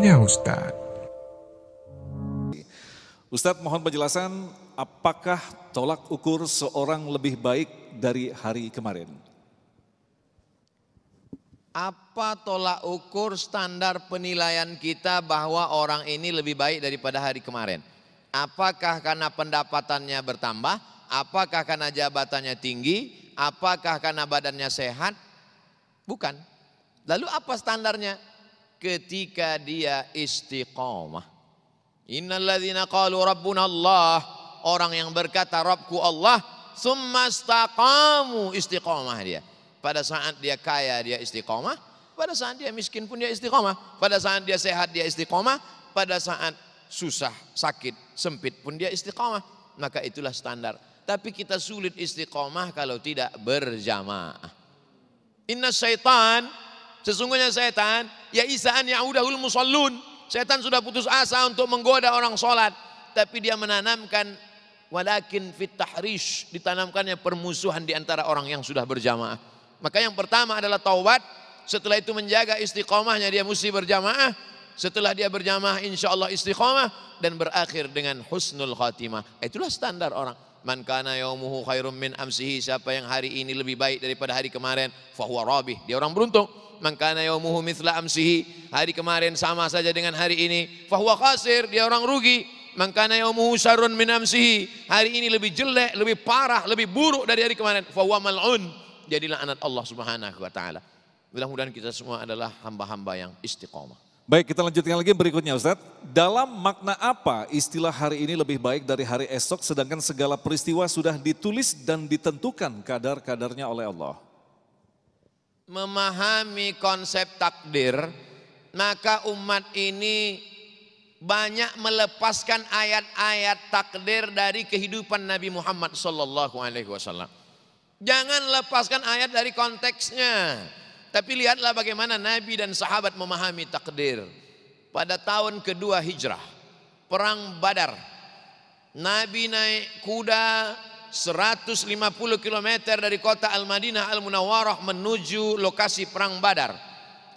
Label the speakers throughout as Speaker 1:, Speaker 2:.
Speaker 1: Tanya Ustadz.
Speaker 2: Ustadz, mohon penjelasan, apakah tolak ukur seorang lebih baik dari hari kemarin?
Speaker 3: Apa tolak ukur standar penilaian kita bahwa orang ini lebih baik daripada hari kemarin? Apakah karena pendapatannya bertambah? Apakah karena jabatannya tinggi? Apakah karena badannya sehat? Bukan. Lalu apa standarnya? Ketika dia istiqamah. Innalladzina qalu rabbuna Allah, orang yang berkata Rabbku Allah, summa istaqamu, istiqamah dia. Pada saat dia kaya dia istiqamah, pada saat dia miskin pun dia istiqamah, pada saat dia sehat dia istiqamah, pada saat susah, sakit, sempit pun dia istiqamah. Maka itulah standar. Tapi kita sulit istiqamah kalau tidak berjamaah. Inna syaitan, sesungguhnya setan, ya isa'an ya'udahul musallun. Setan sudah putus asa untuk menggoda orang sholat. Tapi dia menanamkan, walakin fit tahrish, ditanamkannya permusuhan di antara orang yang sudah berjamaah. Maka yang pertama adalah taubat. Setelah itu menjaga istiqamahnya, dia mesti berjamaah. Setelah dia berjamaah insya Allah istiqamah. Dan berakhir dengan husnul khatimah. Itulah standar orang. Man kana yaumuhu khairum min amsihi, siapa yang hari ini lebih baik daripada hari kemarin, fahuwa rabih, dia orang beruntung. Man kana yaumuhu mithla amsihi, hari kemarin sama saja dengan hari ini, fahuwa khasir, dia orang rugi. Man kana yaumuhu syarrun min amsihi, hari ini lebih jelek, lebih parah, lebih buruk dari hari kemarin, fahuwa mal'un, jadilah anak Allah Subhanahu wa taala. Mudah-mudahan kita semua adalah hamba-hamba yang istiqamah.
Speaker 2: Baik, kita lanjutkan lagi berikutnya Ustadz. Dalam makna apa istilah hari ini lebih baik dari hari esok, sedangkan segala peristiwa sudah ditulis dan ditentukan kadar-kadarnya oleh Allah?
Speaker 3: Memahami konsep takdir, maka umat ini banyak melepaskan ayat-ayat takdir dari kehidupan Nabi Muhammad SAW. Jangan lepaskan ayat dari konteksnya. Tapi lihatlah bagaimana Nabi dan sahabat memahami takdir. Pada tahun kedua hijrah, perang Badar, Nabi naik kuda 150 km dari kota Al-Madinah Al-Munawwarah menuju lokasi perang Badar.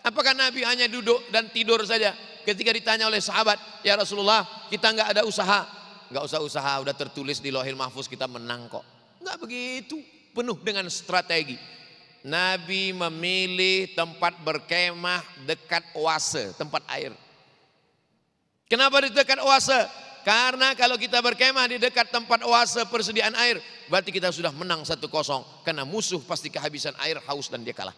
Speaker 3: Apakah Nabi hanya duduk dan tidur saja? Ketika ditanya oleh sahabat, ya Rasulullah, kita nggak ada usaha. Nggak usah usaha, udah tertulis di Lauhil Mahfuz kita menang kok. Nggak begitu, penuh dengan strategi. Nabi memilih tempat berkemah dekat oase, tempat air. Kenapa di dekat oase? Karena kalau kita berkemah di dekat tempat oase persediaan air, berarti kita sudah menang 1-0. Karena musuh pasti kehabisan air, haus dan dia kalah.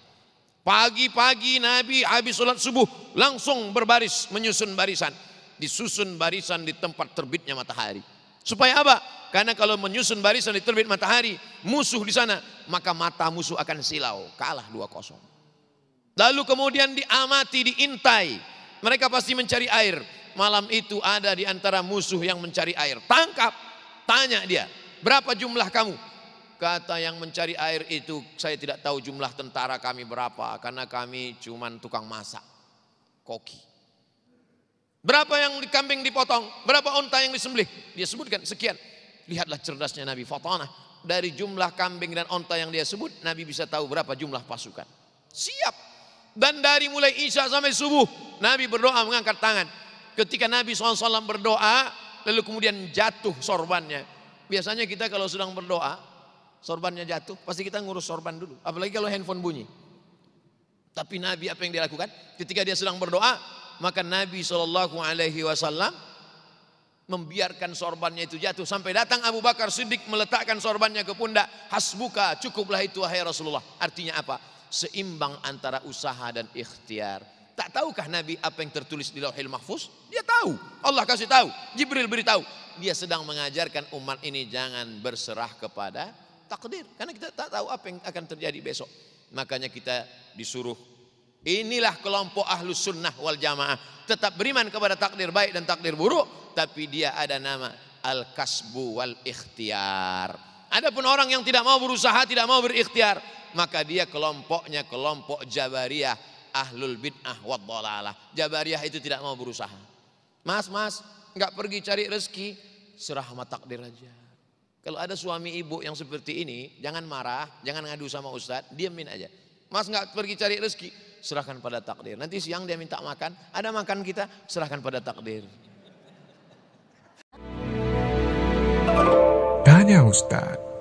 Speaker 3: Pagi-pagi Nabi habis sholat subuh langsung berbaris, menyusun barisan. Disusun barisan di tempat terbitnya matahari. Supaya apa? Karena kalau menyusun barisan di terbit matahari, musuh di sana, maka mata musuh akan silau, kalah 2-0. Lalu kemudian diamati, diintai. Mereka pasti mencari air. Malam itu ada di antara musuh yang mencari air. Tangkap, tanya dia, berapa jumlah kamu? Kata yang mencari air itu, saya tidak tahu jumlah tentara kami berapa, karena kami cuman tukang masak, koki. Berapa yang kambing dipotong? Berapa unta yang disembelih? Dia sebutkan sekian. Lihatlah cerdasnya Nabi Fatanah. Dari jumlah kambing dan unta yang dia sebut, Nabi bisa tahu berapa jumlah pasukan. Siap. Dan dari mulai Isya sampai subuh, Nabi berdoa mengangkat tangan. Ketika Nabi SAW berdoa, lalu kemudian jatuh sorbannya. Biasanya kita kalau sedang berdoa, sorbannya jatuh, pasti kita ngurus sorban dulu. Apalagi kalau handphone bunyi. Tapi Nabi apa yang dia lakukan? Ketika dia sedang berdoa, maka Nabi SAW membiarkan sorbannya itu jatuh sampai datang Abu Bakar Siddiq meletakkan sorbannya ke pundak. Hasbuka, cukuplah itu wahai Rasulullah. Artinya apa? Seimbang antara usaha dan ikhtiar. Tak tahukah Nabi apa yang tertulis di Lauhil Mahfuz? Dia tahu. Allah kasih tahu. Jibril beritahu. Dia sedang mengajarkan umat ini jangan berserah kepada takdir. Karena kita tak tahu apa yang akan terjadi besok. Makanya kita disuruh, inilah kelompok ahlus sunnah wal jamaah. Tetap beriman kepada takdir baik dan takdir buruk. Tapi dia ada nama al-kasbu wal ikhtiar. Adapun orang yang tidak mau berusaha, tidak mau berikhtiar, maka dia kelompoknya kelompok Jabariyah, ahlul bid'ah wad dhalalah. Jabariyah itu tidak mau berusaha. Mas, nggak pergi cari rezeki, serah sama takdir aja. Kalau ada suami ibu yang seperti ini, jangan marah, jangan ngadu sama ustadz, diamin aja. Mas nggak pergi cari rezeki, serahkan pada takdir. Nanti siang dia minta makan, ada makan kita, serahkan pada takdir.
Speaker 1: Tanya Ustadz.